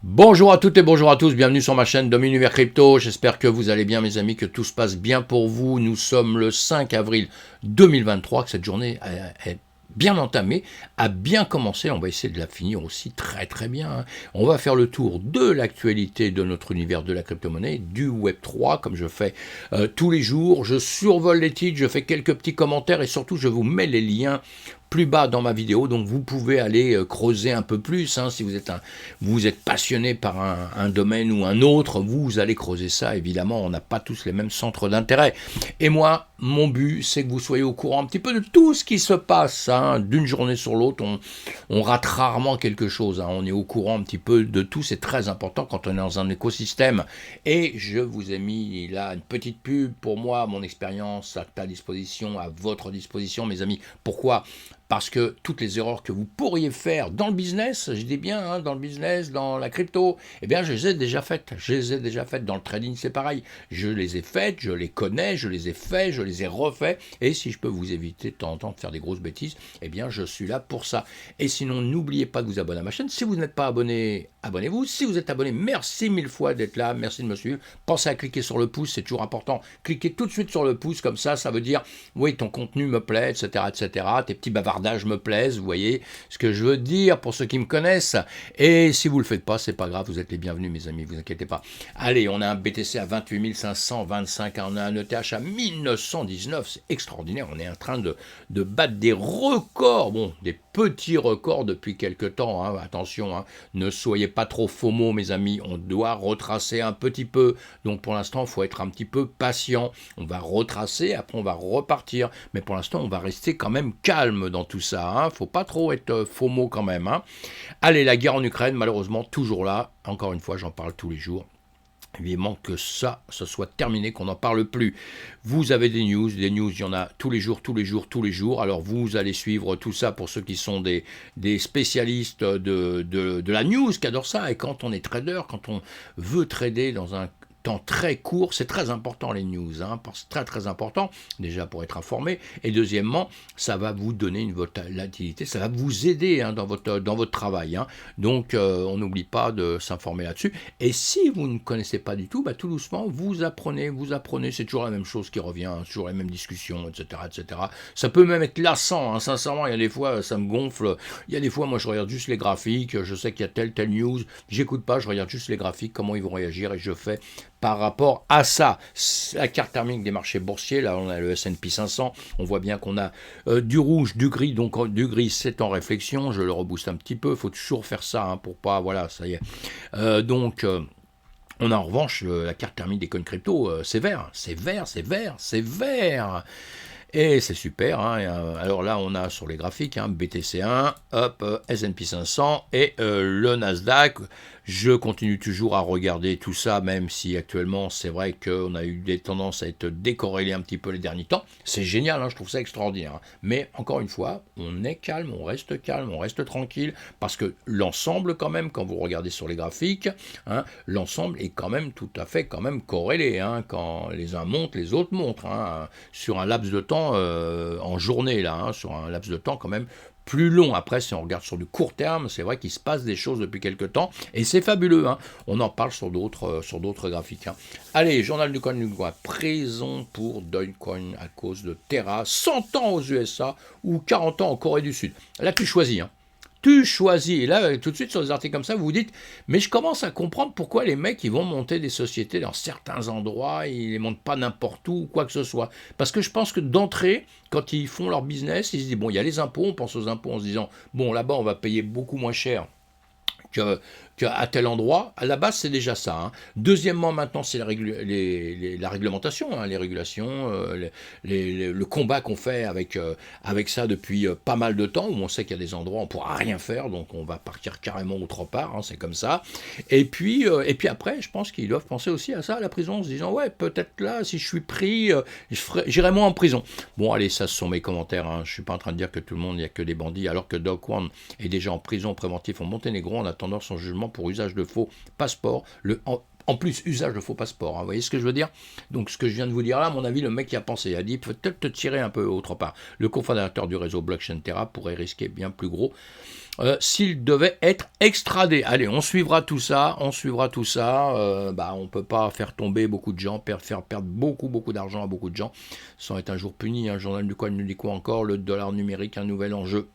Bonjour à toutes et bonjour à tous, bienvenue sur ma chaîne Dom Univers Crypto, j'espère que vous allez bien mes amis, que tout se passe bien pour vous. Nous sommes le 5 avril 2023, que cette journée est bien entamée, a bien commencé, on va essayer de la finir aussi très très bien. Hein. On va faire le tour de l'actualité de notre univers de la crypto-monnaie, du Web3, comme je fais tous les jours. Je survole les titres, je fais quelques petits commentaires et surtout je vous mets les liens plus bas dans ma vidéo, donc vous pouvez aller creuser un peu plus, hein, si vous êtes passionné par un domaine ou un autre, vous allez creuser ça, évidemment, on n'a pas tous les mêmes centres d'intérêt. Et moi, mon but, c'est que vous soyez au courant un petit peu de tout ce qui se passe, hein, d'une journée sur l'autre, on rate rarement quelque chose, hein, on est au courant un petit peu de tout, c'est très important quand on est dans un écosystème. Et je vous ai mis là une petite pub pour moi, mon expérience à ta disposition, à votre disposition, mes amis. Pourquoi ? Parce que toutes les erreurs que vous pourriez faire dans le business, je dis bien, hein, dans le business, dans la crypto, eh bien, je les ai déjà faites. Je les ai déjà faites. Dans le trading, c'est pareil. Je les ai faites, je les connais, je les ai faites, je les ai refaites. Et si je peux vous éviter de temps en temps de faire des grosses bêtises, eh bien, je suis là pour ça. Et sinon, n'oubliez pas de vous abonner à ma chaîne. Si vous n'êtes pas abonné, abonnez-vous. Si vous êtes abonné, merci mille fois d'être là. Merci de me suivre. Pensez à cliquer sur le pouce, c'est toujours important. Cliquez tout de suite sur le pouce, comme ça veut dire, oui, ton contenu me plaît, etc., etc. Tes petits bavardages me plaisent, vous voyez ce que je veux dire pour ceux qui me connaissent. Et si vous le faites pas, c'est pas grave, vous êtes les bienvenus mes amis, vous inquiétez pas. Allez, on a un BTC à 28 525, on a un ETH à 1919, c'est extraordinaire, on est en train de battre des records, bon, des petits records depuis quelques temps, hein. Attention, hein, ne soyez pas trop FOMO mes amis, on doit retracer un petit peu, donc pour l'instant il faut être un petit peu patient, on va retracer, après on va repartir, mais pour l'instant on va rester quand même calme dans tout ça, hein. Faut pas trop être FOMO quand même, hein. Allez, la guerre en Ukraine, malheureusement toujours là, encore une fois j'en parle tous les jours. Évidemment que ça soit terminé, qu'on n'en parle plus. Vous avez des news, il y en a tous les jours, tous les jours, tous les jours. Alors vous allez suivre tout ça pour ceux qui sont des spécialistes de la news, qui adorent ça. Et quand on est trader, quand on veut trader dans un temps très court, c'est très important les news, hein, parce que très très important, déjà pour être informé, et deuxièmement, ça va vous donner une volatilité, ça va vous aider, hein, dans votre travail, hein. Donc on n'oublie pas de s'informer là-dessus, et si vous ne connaissez pas du tout, bah, tout doucement, vous apprenez, c'est toujours la même chose qui revient, hein, toujours les mêmes discussions, etc., etc. Ça peut même être lassant, hein, sincèrement, il y a des fois, ça me gonfle, il y a des fois, moi je regarde juste les graphiques, je sais qu'il y a telle news, j'écoute pas, je regarde juste les graphiques, comment ils vont réagir, et je fais par rapport à ça. La carte thermique des marchés boursiers, là on a le S&P 500, on voit bien qu'on a du rouge, du gris, donc du gris c'est en réflexion, je le rebooste un petit peu, il faut toujours faire ça, hein, pour pas, voilà, ça y est. On a en revanche la carte thermique des coins crypto, c'est vert, c'est vert, c'est vert, c'est vert. Et c'est super, hein. Alors là on a sur les graphiques, hein, BTC1, hop, S&P 500 et le Nasdaq. Je continue toujours à regarder tout ça, même si actuellement c'est vrai qu'on a eu des tendances à être décorrélés un petit peu les derniers temps. C'est génial, hein, je trouve ça extraordinaire. Hein. Mais encore une fois, on est calme, on reste tranquille, parce que l'ensemble quand même, quand vous regardez sur les graphiques, hein, l'ensemble est quand même tout à fait quand même corrélé. Hein, quand les uns montent, les autres montent, hein, sur un laps de temps en journée, là, hein, sur un laps de temps quand même plus long. Après, si on regarde sur du court terme, c'est vrai qu'il se passe des choses depuis quelques temps, et c'est fabuleux, hein. On en parle sur d'autres graphiques, hein. Allez, journal du coin du coin, prison pour Dogecoin à cause de Terra, 100 ans aux USA ou 40 ans en Corée du Sud. Là, tu choisis, hein. Tu choisis. Et là, tout de suite, sur des articles comme ça, vous vous dites, mais je commence à comprendre pourquoi les mecs, ils vont monter des sociétés dans certains endroits, ils les montent pas n'importe où, quoi que ce soit. Parce que je pense que d'entrée, quand ils font leur business, ils se disent, bon, il y a les impôts, on pense aux impôts en se disant, bon, là-bas, on va payer beaucoup moins cher qu'à tel endroit. À la base, c'est déjà ça, hein. Deuxièmement, maintenant, c'est la réglementation, hein, les régulations, le combat qu'on fait avec ça depuis pas mal de temps, où on sait qu'il y a des endroits où on ne pourra rien faire, donc on va partir carrément autre part, hein, c'est comme ça. Et puis après, je pense qu'ils doivent penser aussi à ça, à la prison, en se disant, ouais, peut-être là, si je suis pris, j'irai moins en prison. Bon, allez, ça, ce sont mes commentaires, hein. Je ne suis pas en train de dire que tout le monde, il n'y a que des bandits, alors que Do Kwon est déjà en prison préventive au Monténégro en attendant son jugement pour usage de faux passeports. En plus, usage de faux passeports, hein, vous voyez ce que je veux dire? Donc ce que je viens de vous dire là, à mon avis, le mec qui a pensé, a dit peut-être te tirer un peu autre part. Le cofondateur du réseau Blockchain Terra pourrait risquer bien plus gros s'il devait être extradé. Allez, on suivra tout ça, on ne peut pas faire tomber beaucoup de gens, faire perdre beaucoup d'argent à beaucoup de gens, sans être un jour puni. Un journal du Coin nous dit quoi encore? Le dollar numérique, un nouvel enjeu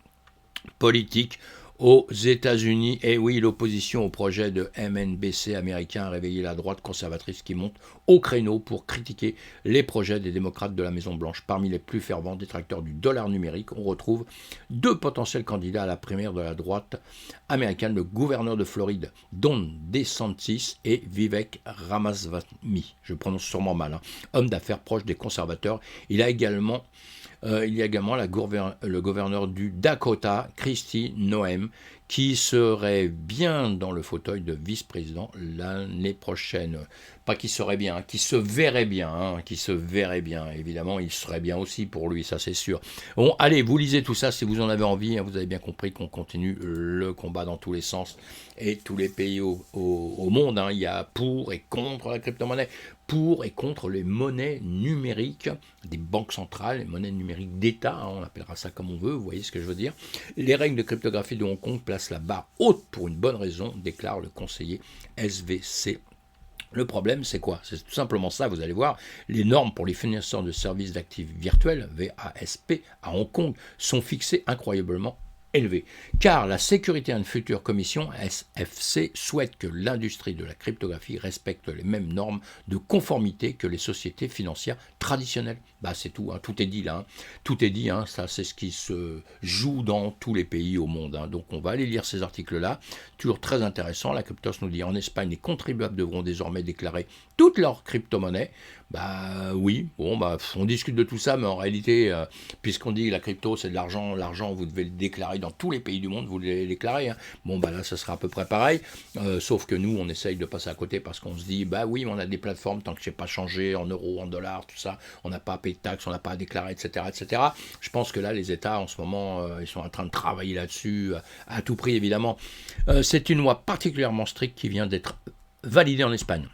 politique aux États-Unis. Et oui, l'opposition au projet de MNBC américain a réveillé la droite conservatrice qui monte au créneau pour critiquer les projets des démocrates de la Maison-Blanche. Parmi les plus fervents détracteurs du dollar numérique, on retrouve deux potentiels candidats à la primaire de la droite américaine, le gouverneur de Floride, Ron DeSantis, et Vivek Ramaswamy. Je prononce sûrement mal, hein. Homme d'affaires proche des conservateurs. Il y a également le gouverneur du Dakota, Kristi Noem, qui serait bien dans le fauteuil de vice-président l'année prochaine. Pas qui serait bien, qui se verrait bien, évidemment, il serait bien aussi pour lui, ça c'est sûr. Bon, allez, vous lisez tout ça si vous en avez envie, hein, vous avez bien compris qu'on continue le combat dans tous les sens et tous les pays au monde, hein. Il y a pour et contre la crypto-monnaie, pour et contre les monnaies numériques des banques centrales, les monnaies numériques d'État, hein, on appellera ça comme on veut, vous voyez ce que je veux dire. Les règles de cryptographie de Hong Kong placent la barre haute pour une bonne raison, déclare le conseiller SVC. Le problème, c'est quoi? C'est tout simplement ça, vous allez voir, les normes pour les fournisseurs de services d'actifs virtuels, VASP, à Hong Kong, sont fixées incroyablement élevées. Car la sécurité et une future commission, SFC, souhaite que l'industrie de la cryptographie respecte les mêmes normes de conformité que les sociétés financières traditionnelles. Bah c'est tout, hein, tout est dit là, hein. Tout est dit, hein, ça c'est ce qui se joue dans tous les pays au monde, hein. Donc on va aller lire ces articles-là, toujours très intéressant. La Cryptos nous dit en Espagne, les contribuables devront désormais déclarer toutes leurs crypto-monnaies. Bah oui, bon bah on discute de tout ça, mais en réalité, puisqu'on dit la crypto c'est de l'argent, vous devez le déclarer dans tous les pays du monde, vous le déclarez, hein. Bon bah là ça sera à peu près pareil, sauf que nous on essaye de passer à côté parce qu'on se dit bah oui on a des plateformes tant que je sais pas changer en euros, en dollars, tout ça, on n'a pas à payer de taxes, on n'a pas à déclarer, etc. Je pense que là les États en ce moment ils sont en train de travailler là-dessus à tout prix évidemment. C'est une loi particulièrement stricte qui vient d'être validée en Espagne.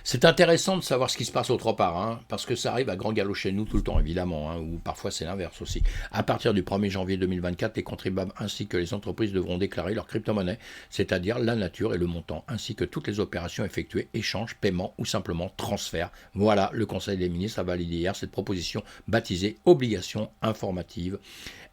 C'est intéressant de savoir ce qui se passe autre part, hein, parce que ça arrive à grand galop chez nous tout le temps, évidemment, hein, ou parfois c'est l'inverse aussi. À partir du 1er janvier 2024, les contribuables ainsi que les entreprises devront déclarer leur crypto-monnaie, c'est-à-dire la nature et le montant, ainsi que toutes les opérations effectuées, échanges, paiements ou simplement transferts. Voilà, le Conseil des ministres a validé hier cette proposition baptisée obligation informative.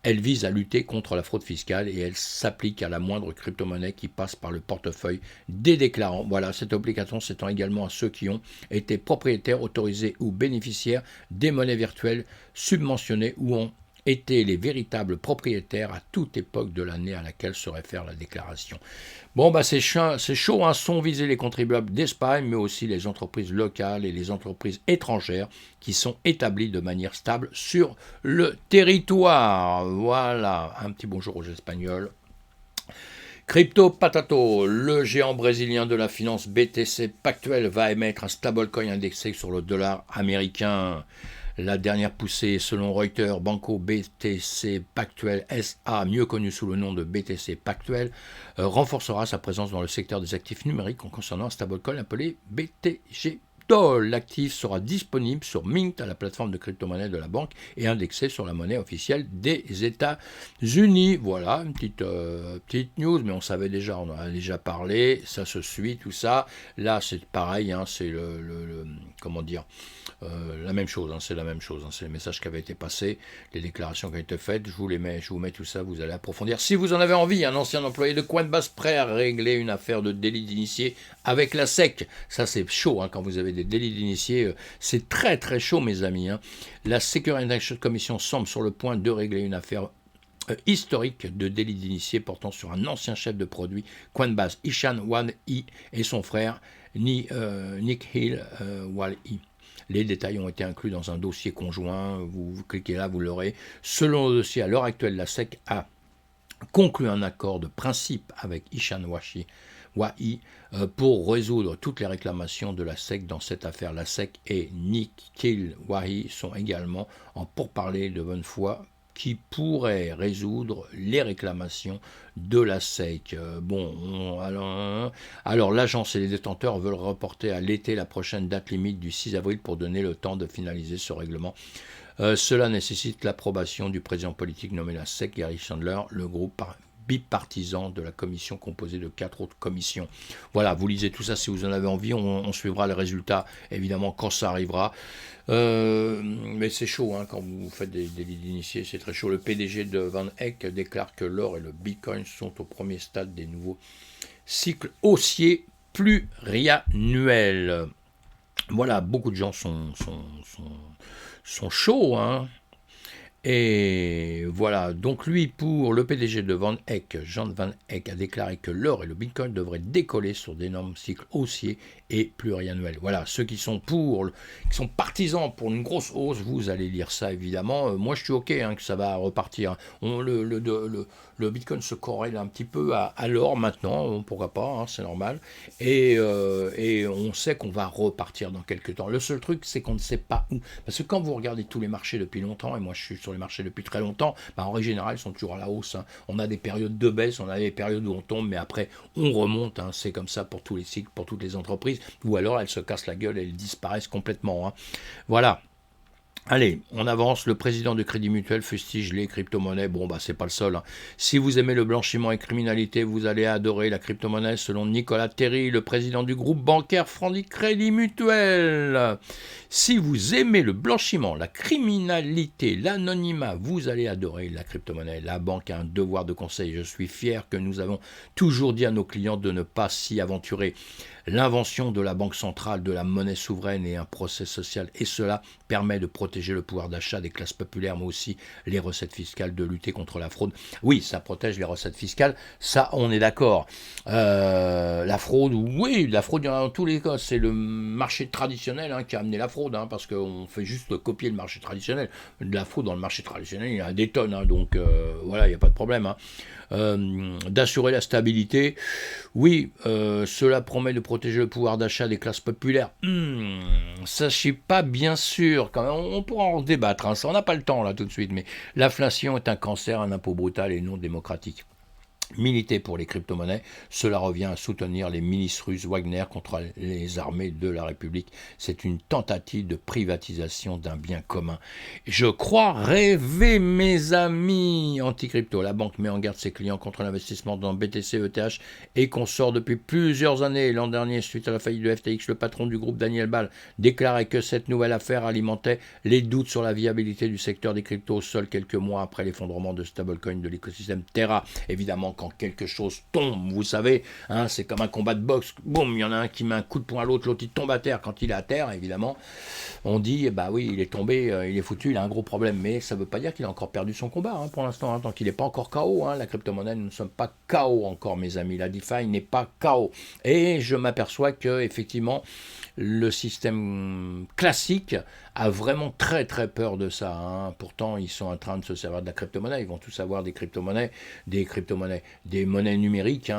Elle vise à lutter contre la fraude fiscale et elle s'applique à la moindre crypto-monnaie qui passe par le portefeuille des déclarants. Voilà, cette obligation s'étend également à ceux qui ont été propriétaires, autorisés ou bénéficiaires des monnaies virtuelles subventionnées ou ont été les véritables propriétaires à toute époque de l'année à laquelle se réfère la déclaration. Bon, bah c'est chaud, hein, sont visés les contribuables d'Espagne, mais aussi les entreprises locales et les entreprises étrangères qui sont établies de manière stable sur le territoire. Voilà, un petit bonjour aux Espagnols. Crypto Patato, le géant brésilien de la finance BTC Pactuel va émettre un stablecoin indexé sur le dollar américain. La dernière poussée, selon Reuters, Banco BTC Pactuel SA, mieux connu sous le nom de BTC Pactuel, renforcera sa présence dans le secteur des actifs numériques en concernant un stablecoin appelé BTG. L'actif sera disponible sur Mint, à la plateforme de crypto-monnaie de la banque, et indexé sur la monnaie officielle des États-Unis. Voilà, une petite news, mais on savait déjà, on en a déjà parlé, ça se suit, tout ça. Là, c'est pareil, hein, c'est comment dire, la même chose, hein, c'est la même chose, hein, c'est le message qui avait été passé, les déclarations qui ont été faites, je vous mets tout ça, vous allez approfondir. Si vous en avez envie, un ancien employé de Coinbase prêt à régler une affaire de délit d'initié avec la SEC, ça c'est chaud, hein, quand vous avez des délits d'initié, c'est très très chaud mes amis, hein. La Securities and Exchange Commission semble sur le point de régler une affaire historique de délit d'initié portant sur un ancien chef de produit Coinbase, Ishan Wal-i, et son frère Nikhil Wal-i. Les détails ont été inclus dans un dossier conjoint, vous cliquez là, vous l'aurez. Selon le dossier, à l'heure actuelle, la SEC a conclu un accord de principe avec Ishan Wal-i pour résoudre toutes les réclamations de la SEC dans cette affaire. La SEC et Nikhil Wal-i sont également en pourparlers de bonne foi qui pourrait résoudre les réclamations de la SEC. Alors l'agence et les détenteurs veulent reporter à l'été la prochaine date limite du 6 avril pour donner le temps de finaliser ce règlement. Cela nécessite l'approbation du président politique nommé la SEC, Gary Chandler, le groupe bipartisan de la commission composée de 4 autres commissions. Voilà, vous lisez tout ça si vous en avez envie, on suivra les résultats évidemment quand ça arrivera. Mais c'est chaud quand vous faites des lits d'initiés, c'est très chaud. Le PDG de Van Eck déclare que l'or et le Bitcoin sont au premier stade des nouveaux cycles haussiers pluriannuels. Voilà, beaucoup de gens sont chauds, Et voilà, donc lui, pour le PDG de Van Eck, Jean Van Eck, a déclaré que l'or et le Bitcoin devraient décoller sur d'énormes cycles haussiers et pluriannuels. Voilà, ceux qui sont qui sont partisans pour une grosse hausse, vous allez lire ça évidemment. Moi, je suis OK que ça va repartir. Le Bitcoin se corrèle un petit peu à l'or maintenant, pourquoi pas, c'est normal. Et on sait qu'on va repartir dans quelques temps. Le seul truc, c'est qu'on ne sait pas où. Parce que quand vous regardez tous les marchés depuis longtemps, et moi je suis sur les marchés depuis très longtemps, en règle générale, ils sont toujours à la hausse. On a des périodes de baisse, on a des périodes où on tombe, mais après, on remonte. C'est comme ça pour tous les cycles, pour toutes les entreprises. Ou alors, elles se cassent la gueule et elles disparaissent complètement. Voilà. Allez, on avance. Le président de Crédit Mutuel fustige les crypto-monnaies. C'est pas le seul. Si vous aimez le blanchiment et criminalité, vous allez adorer la crypto-monnaie, selon Nicolas Terry, le président du groupe bancaire Crédit Mutuel. Si vous aimez le blanchiment, la criminalité, l'anonymat, vous allez adorer la crypto-monnaie. La banque a un devoir de conseil. Je suis fier que nous avons toujours dit à nos clients de ne pas s'y aventurer. L'invention de la banque centrale, de la monnaie souveraine et un procès social, et cela permet de protéger le pouvoir d'achat des classes populaires, mais aussi les recettes fiscales, de lutter contre la fraude. Oui, ça protège les recettes fiscales, ça on est d'accord. La fraude, oui, la fraude, il y en a dans tous les cas. C'est le marché traditionnel qui a amené la fraude, parce qu'on fait juste copier le marché traditionnel. De la fraude dans le marché traditionnel, il y en a des tonnes, donc voilà, il n'y a pas de problème. D'assurer la stabilité, oui, cela promet de protéger le pouvoir d'achat des classes populaires. Ça, je suis pas bien sûr. Quand même, on pourra en débattre. Ça, on n'a pas le temps là tout de suite. Mais l'inflation est un cancer, un impôt brutal et non démocratique. Militer pour les crypto-monnaies, cela revient à soutenir les milices russes Wagner contre les armées de la République. C'est une tentative de privatisation d'un bien commun. Je crois rêver, mes amis. Anti-crypto, la banque met en garde ses clients contre l'investissement dans BTC, ETH et consorts depuis plusieurs années. L'an dernier, suite à la faillite de FTX, le patron du groupe Daniel Ball déclarait que cette nouvelle affaire alimentait les doutes sur la viabilité du secteur des cryptos, seuls quelques mois après l'effondrement de stablecoin de l'écosystème Terra. Évidemment, quand quelque chose tombe, vous savez, c'est comme un combat de boxe, boum, il y en a un qui met un coup de poing à l'autre, l'autre il tombe à terre. Quand il est à terre, évidemment, on dit, oui, il est tombé, il est foutu, il a un gros problème, mais ça ne veut pas dire qu'il a encore perdu son combat, pour l'instant, tant qu'il n'est pas encore KO, la crypto-monnaie, nous ne sommes pas KO encore, mes amis, la DeFi n'est pas KO, et je m'aperçois que, effectivement, le système classique a vraiment très très peur de ça. Pourtant, ils sont en train de se servir de la crypto-monnaie. Ils vont tous avoir des crypto-monnaies, des monnaies numériques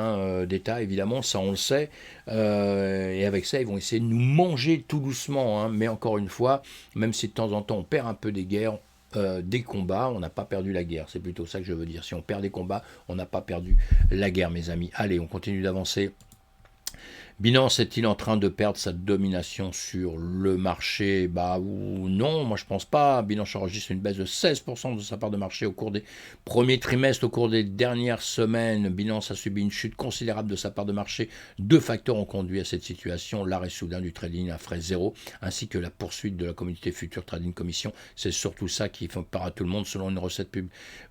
d'État, évidemment, ça on le sait. Et avec ça, ils vont essayer de nous manger tout doucement. Mais encore une fois, même si de temps en temps on perd un peu des guerres, des combats, on n'a pas perdu la guerre. C'est plutôt ça que je veux dire. Si on perd des combats, on n'a pas perdu la guerre, mes amis. Allez, on continue d'avancer. Binance est-il en train de perdre sa domination sur le marché ? Non, moi je pense pas. Binance enregistre une baisse de 16% de sa part de marché au cours des premiers trimestres. Au cours des dernières semaines, Binance a subi une chute considérable de sa part de marché. Deux facteurs ont conduit à cette situation: l'arrêt soudain du trading à frais zéro, ainsi que la poursuite de la communauté Future Trading Commission. C'est surtout ça qui fait peur à tout le monde. Selon une recette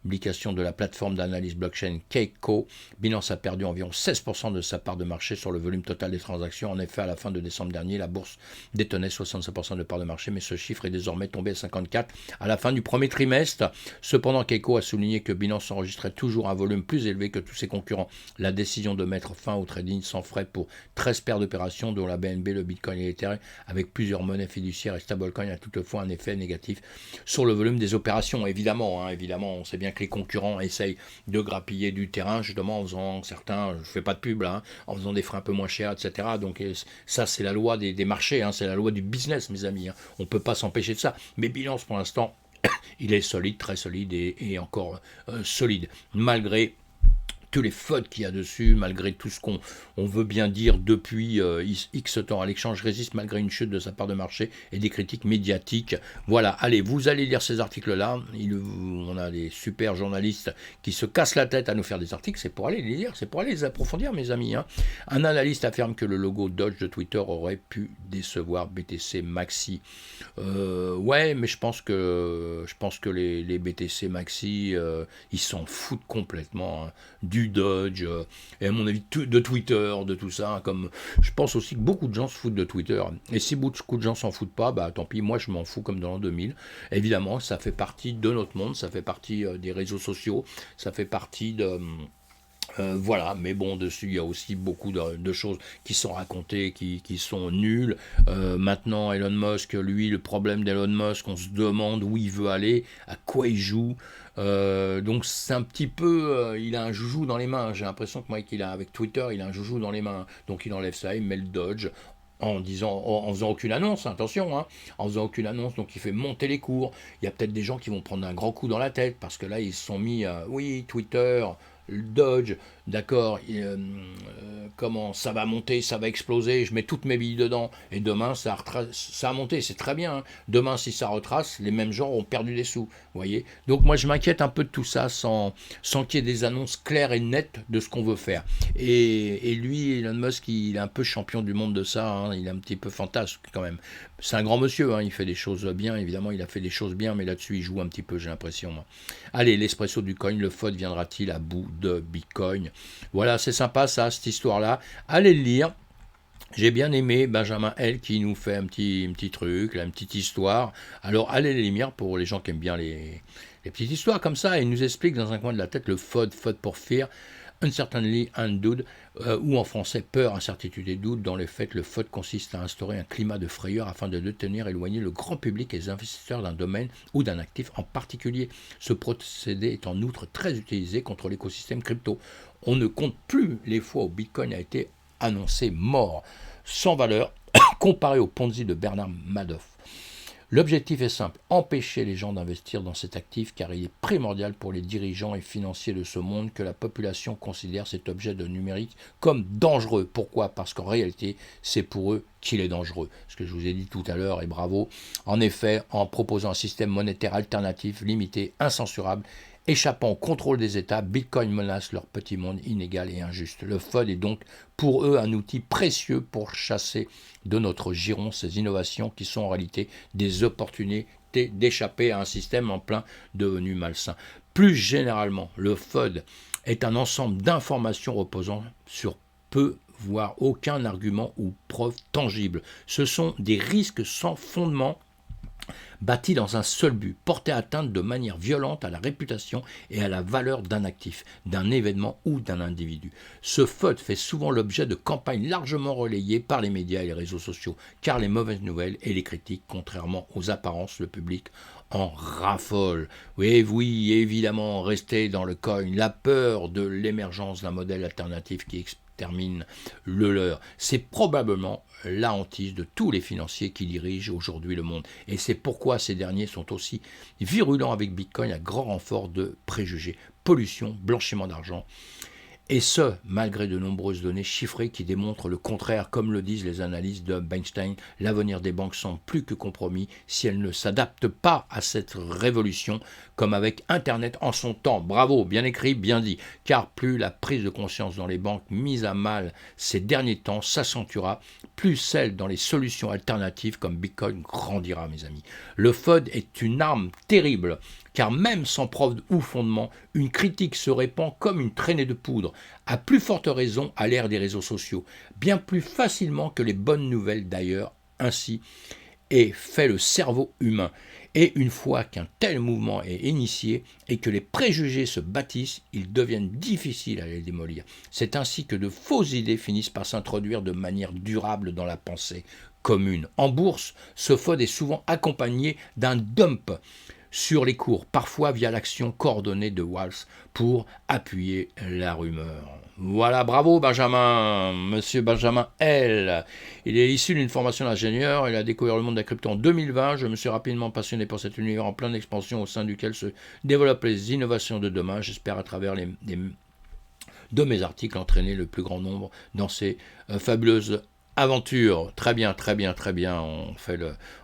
publication de la plateforme d'analyse blockchain Keiko, Binance a perdu environ 16% de sa part de marché sur le volume total des transactions. En effet, à la fin de décembre dernier, la bourse détenait 65% de part de marché, mais ce chiffre est désormais tombé à 54% à la fin du premier trimestre. Cependant, Keiko a souligné que Binance enregistrait toujours un volume plus élevé que tous ses concurrents. La décision de mettre fin au trading sans frais pour 13 paires d'opérations, dont la BNB, le Bitcoin et l'Ethereum, avec plusieurs monnaies fiduciaires et stablecoin, a toutefois un effet négatif sur le volume des opérations. Évidemment, on sait bien que les concurrents essayent de grappiller du terrain, justement en faisant certains, je ne fais pas de pub là, en faisant des frais un peu moins chers, etc. Donc ça, c'est la loi des marchés, c'est la loi du business, mes amis. On ne peut pas s'empêcher de ça. Mais Binance, pour l'instant, il est solide, très solide et encore solide, malgré tous les fautes qu'il y a dessus, malgré tout ce qu'on veut bien dire depuis X temps. Alexandre résiste malgré une chute de sa part de marché et des critiques médiatiques. Voilà, allez, vous allez lire ces articles-là. On a des super journalistes qui se cassent la tête à nous faire des articles. C'est pour aller les lire, c'est pour aller les approfondir, mes amis. Hein. Un analyste affirme que le logo Dodge de Twitter aurait pu décevoir BTC Maxi. Ouais, mais je pense que les BTC Maxi, ils s'en foutent complètement hein, du Dodge, et à mon avis de Twitter, de tout ça, comme je pense aussi que beaucoup de gens se foutent de Twitter, et si beaucoup de gens s'en foutent pas, bah tant pis, moi je m'en fous comme dans l'an 2000, évidemment ça fait partie de notre monde, ça fait partie des réseaux sociaux, ça fait partie de... voilà, mais bon, dessus, il y a aussi beaucoup de choses qui sont racontées, qui sont nulles. Maintenant, Elon Musk, lui, le problème d'Elon Musk, on se demande où il veut aller, à quoi il joue. Donc, c'est un petit peu... il a un joujou dans les mains. J'ai l'impression que Mike, avec Twitter, il a un joujou dans les mains. Donc, il enlève ça, il met le Dodge. En faisant aucune annonce, attention, hein, en faisant aucune annonce, donc il fait monter les cours. Il y a peut-être des gens qui vont prendre un grand coup dans la tête, parce que là, ils se sont mis à, oui, Twitter, le Dodge, d'accord, comment ça va monter, ça va exploser, je mets toutes mes billes dedans, et demain ça a monté, c'est très bien, hein. Demain si ça retrace, les mêmes gens ont perdu des sous, vous voyez. Donc moi je m'inquiète un peu de tout ça, sans qu'il y ait des annonces claires et nettes de ce qu'on veut faire. Et lui, Elon Musk, il est un peu champion du monde de ça, hein. Il est un petit peu fantasque quand même. C'est un grand monsieur, hein. Il fait des choses bien, évidemment il a fait des choses bien, mais là-dessus il joue un petit peu, j'ai l'impression. Moi. Allez, l'espresso du coin, le FOD viendra-t-il à bout de Bitcoin? Voilà, c'est sympa ça, cette histoire-là. Allez le lire. J'ai bien aimé Benjamin L qui nous fait un petit truc, là, une petite histoire. Alors allez les lire pour les gens qui aiment bien les petites histoires comme ça. Et il nous explique dans un coin de la tête le FOD pour fear, uncertainty and doubt, ou en français peur, incertitude et doute. Dans les faits, le FOD consiste à instaurer un climat de frayeur afin de détenir, éloigner le grand public et les investisseurs d'un domaine ou d'un actif en particulier. Ce procédé est en outre très utilisé contre l'écosystème crypto. On ne compte plus les fois où Bitcoin a été annoncé mort, sans valeur, comparé au Ponzi de Bernard Madoff. L'objectif est simple, empêcher les gens d'investir dans cet actif car il est primordial pour les dirigeants et financiers de ce monde que la population considère cet objet de numérique comme dangereux. Pourquoi ? Parce qu'en réalité, c'est pour eux qu'il est dangereux. Ce que je vous ai dit tout à l'heure, et bravo. En effet, en proposant un système monétaire alternatif, limité, incensurable, échappant au contrôle des États, Bitcoin menace leur petit monde inégal et injuste. Le FOD est donc pour eux un outil précieux pour chasser de notre giron ces innovations qui sont en réalité des opportunités d'échapper à un système en plein devenu malsain. Plus généralement, le FOD est un ensemble d'informations reposant sur peu voire aucun argument ou preuve tangible. Ce sont des risques sans fondement bâti dans un seul but, porter atteinte de manière violente à la réputation et à la valeur d'un actif, d'un événement ou d'un individu. Ce FOD fait souvent l'objet de campagnes largement relayées par les médias et les réseaux sociaux, car les mauvaises nouvelles et les critiques, contrairement aux apparences, le public en raffole. Oui, évidemment, rester dans le coin, la peur de l'émergence d'un modèle alternatif qui termine le leur. C'est probablement la hantise de tous les financiers qui dirigent aujourd'hui le monde. Et c'est pourquoi ces derniers sont aussi virulents avec Bitcoin à grand renfort de préjugés, pollution, blanchiment d'argent. Et ce, malgré de nombreuses données chiffrées qui démontrent le contraire, comme le disent les analyses de Bernstein, l'avenir des banques semble plus que compromis si elles ne s'adaptent pas à cette révolution, comme avec Internet en son temps. Bravo, bien écrit, bien dit, car plus la prise de conscience dans les banques mise à mal ces derniers temps s'accentuera, plus celle dans les solutions alternatives comme Bitcoin grandira, mes amis. Le FOD est une arme terrible, car même sans preuve ou fondement, une critique se répand comme une traînée de poudre, à plus forte raison à l'ère des réseaux sociaux, bien plus facilement que les bonnes nouvelles d'ailleurs, ainsi est fait le cerveau humain. Et une fois qu'un tel mouvement est initié et que les préjugés se bâtissent, ils deviennent difficiles à les démolir. C'est ainsi que de fausses idées finissent par s'introduire de manière durable dans la pensée commune. En bourse, ce FOD est souvent accompagné d'un dump sur les cours, parfois via l'action coordonnée de Walls pour appuyer la rumeur. Voilà, bravo Benjamin, monsieur Benjamin L. Il est issu d'une formation d'ingénieur, il a découvert le monde de la crypto en 2020. Je me suis rapidement passionné pour cet univers en pleine expansion au sein duquel se développent les innovations de demain. J'espère à travers de mes articles entraîner le plus grand nombre dans ces fabuleuses aventures. Très bien, très bien, très bien.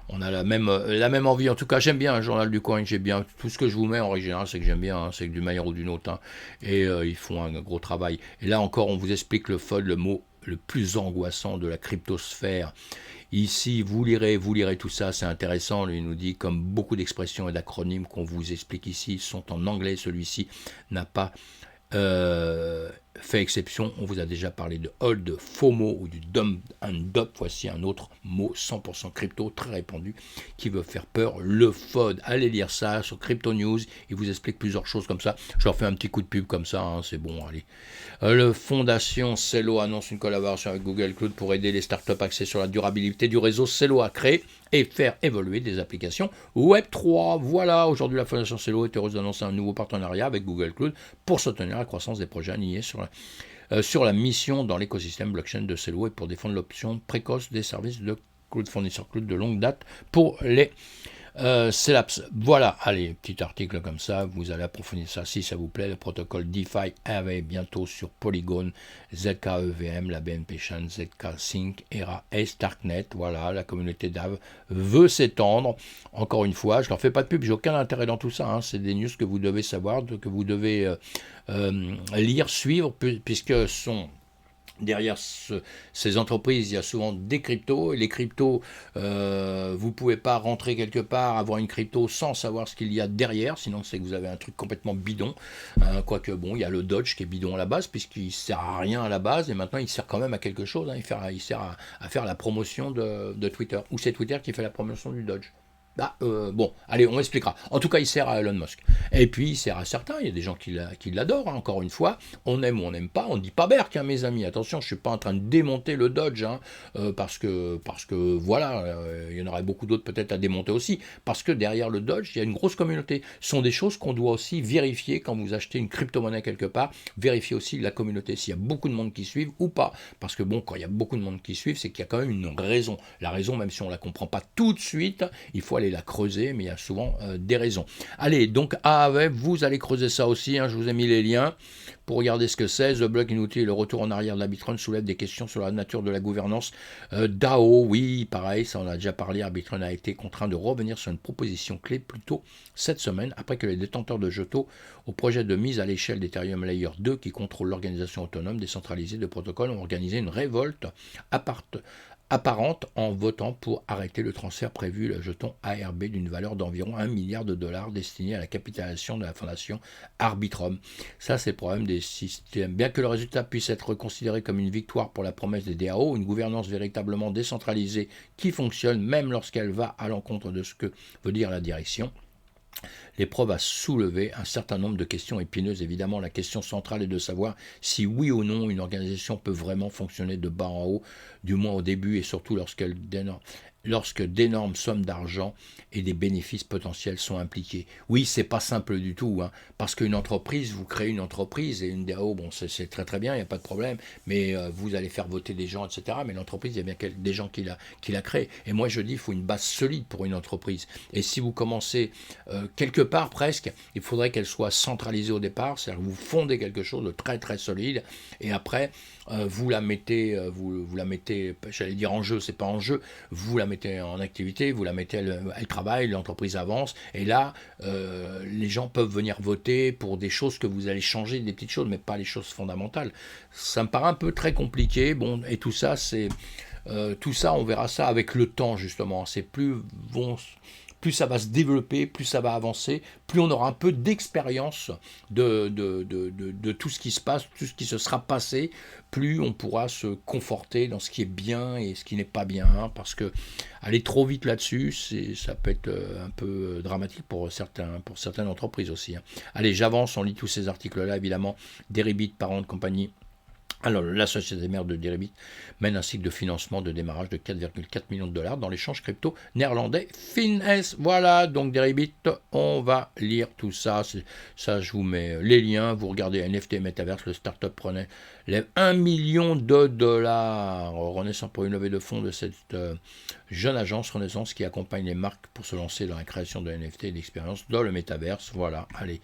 On a la même envie. En tout cas, j'aime bien un journal du coin. J'ai bien tout ce que je vous mets en règle générale, c'est que j'aime bien. C'est que d'une manière ou d'une autre. Et ils font un gros travail. Et là encore, on vous explique le mot le plus angoissant de la cryptosphère. Ici, vous lirez tout ça, c'est intéressant. Lui nous dit, comme beaucoup d'expressions et d'acronymes qu'on vous explique ici sont en anglais, celui-ci n'a pas fait exception. On vous a déjà parlé de hold, de FOMO ou du dump and dump. Voici un autre mot 100% crypto très répandu qui veut faire peur, le FOD. Allez lire ça sur Crypto News, il vous explique plusieurs choses comme ça. Je leur fais un petit coup de pub comme ça, hein, c'est bon, allez. Le Fondation Celo annonce une collaboration avec Google Cloud pour aider les startups axées sur la durabilité du réseau Celo à créer et faire évoluer des applications Web3. Voilà, aujourd'hui la Fondation Celo est heureuse d'annoncer un nouveau partenariat avec Google Cloud pour soutenir la croissance des projets alignés sur la mission dans l'écosystème blockchain de Celo et pour défendre l'option précoce des services de cloud fournisseurs cloud de longue date pour les CELAPS. Voilà, allez, petit article comme ça, vous allez approfondir ça si ça vous plaît. Le protocole DeFi arrive bientôt sur Polygon, ZKEVM, la BNP Chain, ZK Sync, ERA et Starknet. Voilà, la communauté DAV veut s'étendre. Encore une fois, je leur fais pas de pub, j'ai aucun intérêt dans tout ça. Hein. C'est des news que vous devez savoir, que vous devez lire, suivre, puisque derrière ces entreprises, il y a souvent des cryptos, et les cryptos, vous ne pouvez pas rentrer quelque part, avoir une crypto sans savoir ce qu'il y a derrière, sinon c'est que vous avez un truc complètement bidon, quoique bon, il y a le Dodge qui est bidon à la base, puisqu'il ne sert à rien à la base, et maintenant il sert quand même à quelque chose, hein, il sert à faire la promotion de Twitter, ou c'est Twitter qui fait la promotion du Dodge. Bon, allez, on expliquera. En tout cas, il sert à Elon Musk. Et puis, il sert à certains. Il y a des gens qui l'adorent, hein, encore une fois. On aime ou on n'aime pas. On ne dit pas Berk, hein, mes amis. Attention, je ne suis pas en train de démonter le Dodge, hein, parce que voilà, il y en aurait beaucoup d'autres peut-être à démonter aussi. Parce que derrière le Dodge, il y a une grosse communauté. Ce sont des choses qu'on doit aussi vérifier quand vous achetez une crypto-monnaie quelque part. Vérifiez aussi la communauté, s'il y a beaucoup de monde qui suivent ou pas. Parce que bon, quand il y a beaucoup de monde qui suivent, c'est qu'il y a quand même une raison. La raison, même si on ne la comprend pas tout de suite, il faut aller la creuser, mais il y a souvent des raisons. Allez, donc vous allez creuser ça aussi, hein, je vous ai mis les liens pour regarder ce que c'est. The Block Inutile, le retour en arrière de l'Arbitrum soulève des questions sur la nature de la gouvernance DAO. Oui, pareil, ça on a déjà parlé. Arbitrum a été contraint de revenir sur une proposition clé plus tôt cette semaine, après que les détenteurs de Joto au projet de mise à l'échelle d'Ethereum Layer 2 qui contrôle l'organisation autonome décentralisée de protocoles ont organisé une révolte apparente en votant pour arrêter le transfert prévu, le jeton ARB d'une valeur d'environ $1 milliard destiné à la capitalisation de la fondation Arbitrum. Ça, c'est le problème des systèmes. Bien que le résultat puisse être considéré comme une victoire pour la promesse des DAO, une gouvernance véritablement décentralisée qui fonctionne même lorsqu'elle va à l'encontre de ce que veut dire la direction. L'épreuve a soulevé un certain nombre de questions épineuses. Évidemment, la question centrale est de savoir si oui ou non une organisation peut vraiment fonctionner de bas en haut, du moins au début et surtout lorsque d'énormes sommes d'argent et des bénéfices potentiels sont impliqués. Oui, c'est pas simple du tout, hein, parce qu'une entreprise, vous créez une entreprise et une DAO, bon, c'est très très bien, il n'y a pas de problème, mais vous allez faire voter des gens, etc. Mais l'entreprise, il y a bien des gens qui la créent. Et moi, je dis, il faut une base solide pour une entreprise. Et si vous commencez quelque part presque, il faudrait qu'elle soit centralisée au départ, c'est-à-dire que vous fondez quelque chose de très très solide, et après, vous la mettez, j'allais dire en jeu, c'est pas en jeu, vous la mettez en activité, vous la mettez, elle travaille, l'entreprise avance, et là, les gens peuvent venir voter pour des choses que vous allez changer, des petites choses, mais pas les choses fondamentales. Ça me paraît un peu très compliqué, bon, et tout ça, tout ça, on verra ça avec le temps, justement. C'est plus ça va se développer, plus ça va avancer, plus on aura un peu d'expérience de tout ce qui se passe, tout ce qui se sera passé, plus on pourra se conforter dans ce qui est bien et ce qui n'est pas bien, hein, parce que aller trop vite là-dessus, ça peut être un peu dramatique pour certaines entreprises aussi. Hein. Allez, j'avance, on lit tous ces articles-là, évidemment, Deribit, Parent de compagnie, Alors, la société mère de Deribit mène un cycle de financement de démarrage de 4,4 millions de dollars dans l'échange crypto néerlandais Finesse. Voilà, donc Deribit, on va lire tout ça. Ça, je vous mets les liens. Vous regardez NFT Metaverse, le startup prenait lève 1 million de dollars. Renaissance pour une levée de fonds de cette jeune agence Renaissance qui accompagne les marques pour se lancer dans la création de NFT et d'expériences dans le Metaverse. Voilà, allez.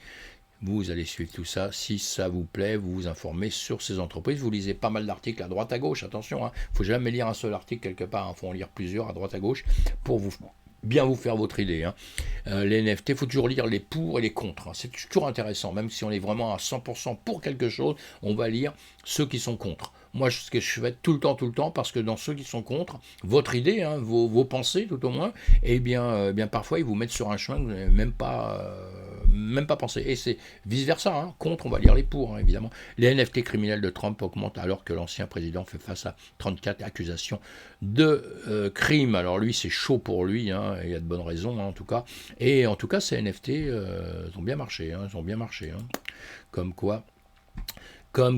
Vous allez suivre tout ça, si ça vous plaît, vous vous informez sur ces entreprises, vous lisez pas mal d'articles à droite à gauche, attention, il ne faut jamais lire un seul article quelque part, il faut en lire plusieurs à droite à gauche pour bien vous faire votre idée. Les NFT, il faut toujours lire les pour et les contre, c'est toujours intéressant, même si on est vraiment à 100% pour quelque chose, on va lire ceux qui sont contre. Moi, ce que je fais tout le temps, parce que dans ceux qui sont contre, votre idée, vos pensées tout au moins, eh bien parfois ils vous mettent sur un chemin que vous n'avez même pas pensé. Et c'est vice-versa, contre, on va lire les pour, évidemment. Les NFT criminels de Trump augmentent alors que l'ancien président fait face à 34 accusations de crimes. Alors lui, c'est chaud pour lui, il y a de bonnes raisons, en tout cas. Et en tout cas, ces NFT ont bien marché, Comme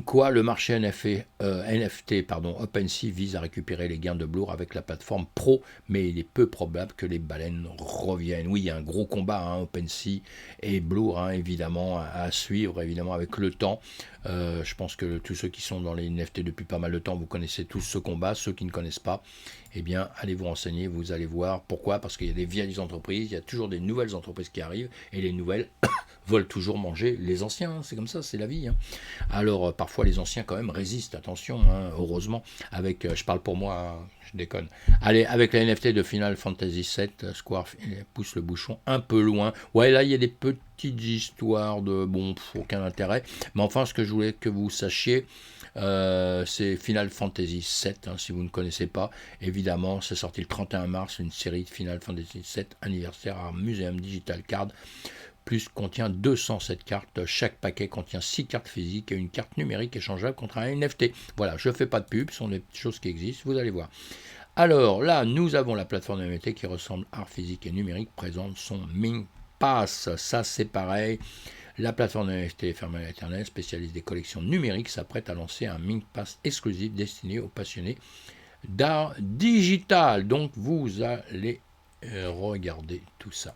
quoi, le marché NFT, OpenSea vise à récupérer les gains de Blur avec la plateforme Pro, mais il est peu probable que les baleines reviennent. Oui, il y a un gros combat, OpenSea et Blur, évidemment, à suivre, évidemment, avec le temps. Je pense que tous ceux qui sont dans les NFT depuis pas mal de temps, vous connaissez tous ce combat. Ceux qui ne connaissent pas, eh bien, allez vous renseigner, vous allez voir. Pourquoi ? Parce qu'il y a des vieilles entreprises, il y a toujours des nouvelles entreprises qui arrivent, et les nouvelles veulent toujours manger les anciens, c'est comme ça, c'est la vie. Alors, parfois, les anciens, quand même, résistent, attention, heureusement, je parle pour moi, je déconne. Allez, avec la NFT de Final Fantasy VII, Square pousse le bouchon un peu loin. Ouais, là, il y a des petites histoires de, aucun intérêt, mais enfin, ce que je voulais que vous sachiez, c'est Final Fantasy VII, si vous ne connaissez pas. Évidemment, c'est sorti le 31 mars, une série de Final Fantasy VII anniversaire à Museum Digital Card, contient 207 cartes. Chaque paquet contient 6 cartes physiques et une carte numérique échangeable contre un NFT. Voilà, je ne fais pas de pub, ce sont des choses qui existent, vous allez voir. Alors là, nous avons la plateforme NFT qui ressemble à art physique et numérique, présente son Ming Pass. Ça, c'est pareil. La plateforme NFT fermée à l'éternel, spécialiste des collections numériques, s'apprête à lancer un Ming Pass exclusif destiné aux passionnés d'art digital. Donc, vous allez regarder tout ça.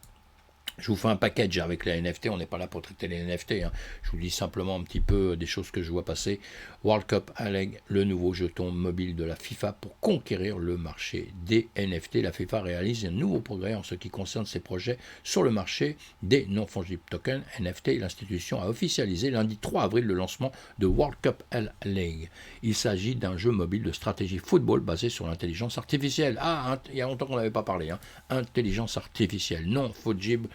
Je vous fais un package avec les NFT, on n'est pas là pour traiter les NFT, je vous dis simplement un petit peu des choses que je vois passer. World Cup allègue le nouveau jeton mobile de la FIFA pour conquérir le marché des NFT. La FIFA réalise un nouveau progrès en ce qui concerne ses projets sur le marché des non-fungible tokens NFT. L'institution a officialisé lundi 3 avril le lancement de World Cup League. Il s'agit d'un jeu mobile de stratégie football basé sur l'intelligence artificielle. Il y a longtemps qu'on n'avait pas parlé, intelligence artificielle, non-fungible.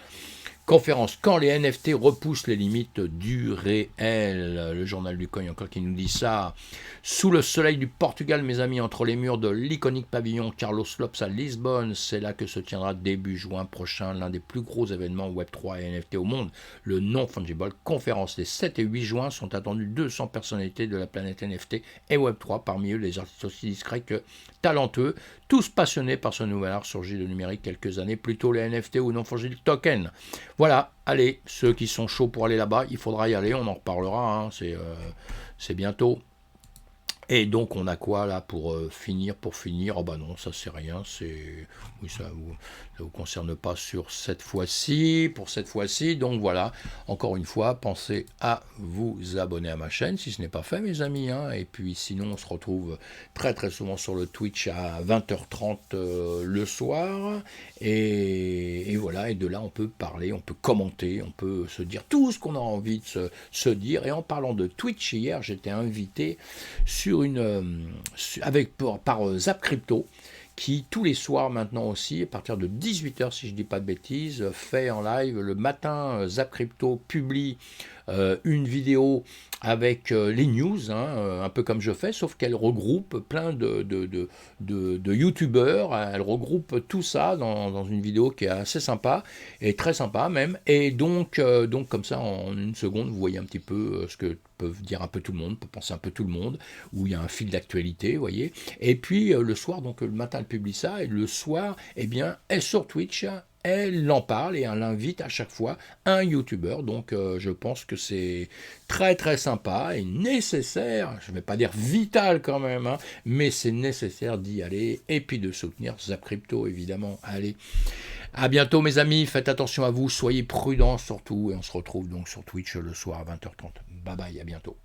Conférence, quand les NFT repoussent les limites du réel. Le journal du coin encore qui nous dit ça. Sous le soleil du Portugal, mes amis, entre les murs de l'iconique pavillon Carlos Lopes à Lisbonne, c'est là que se tiendra début juin prochain l'un des plus gros événements Web3 et NFT au monde, le Non-Fungible Conférence. Les 7 et 8 juin sont attendus 200 personnalités de la planète NFT et Web3, parmi eux des artistes aussi discrets que talentueux, tous passionnés par ce nouvel art surgi de numérique quelques années plus tôt, les NFT ou non-fungible tokens. Voilà, allez, ceux qui sont chauds pour aller là-bas, il faudra y aller, on en reparlera, c'est bientôt. Et donc on a quoi là pour finir Oh bah non, ça c'est rien, oui, ça vous concerne pas pour cette fois-ci, donc voilà, encore une fois, pensez à vous abonner à ma chaîne si ce n'est pas fait mes amis, et puis sinon on se retrouve très très souvent sur le Twitch à 20h30 le soir, et voilà, et de là on peut parler, on peut commenter, on peut se dire tout ce qu'on a envie de se dire. Et en parlant de Twitch, hier j'étais invité par Zap Crypto, qui tous les soirs maintenant aussi, à partir de 18h si je ne dis pas de bêtises, fait en live le matin. Zap Crypto publie une vidéo avec les news, un peu comme je fais, sauf qu'elle regroupe plein de youtubeurs, elle regroupe tout ça dans une vidéo qui est assez sympa, et très sympa même, et donc comme ça, en une seconde, vous voyez un petit peu ce que peuvent dire un peu tout le monde, peut penser un peu tout le monde, où il y a un fil d'actualité, vous voyez, et puis le soir, donc le matin elle publie ça, et le soir, eh bien, elle sur Twitch, elle en parle et elle invite à chaque fois un youtubeur. Donc je pense que c'est très très sympa et nécessaire, je ne vais pas dire vital quand même, hein, mais c'est nécessaire d'y aller et puis de soutenir Zap Crypto évidemment. Allez, à bientôt mes amis, faites attention à vous, soyez prudents surtout et on se retrouve donc sur Twitch le soir à 20h30. Bye bye, à bientôt.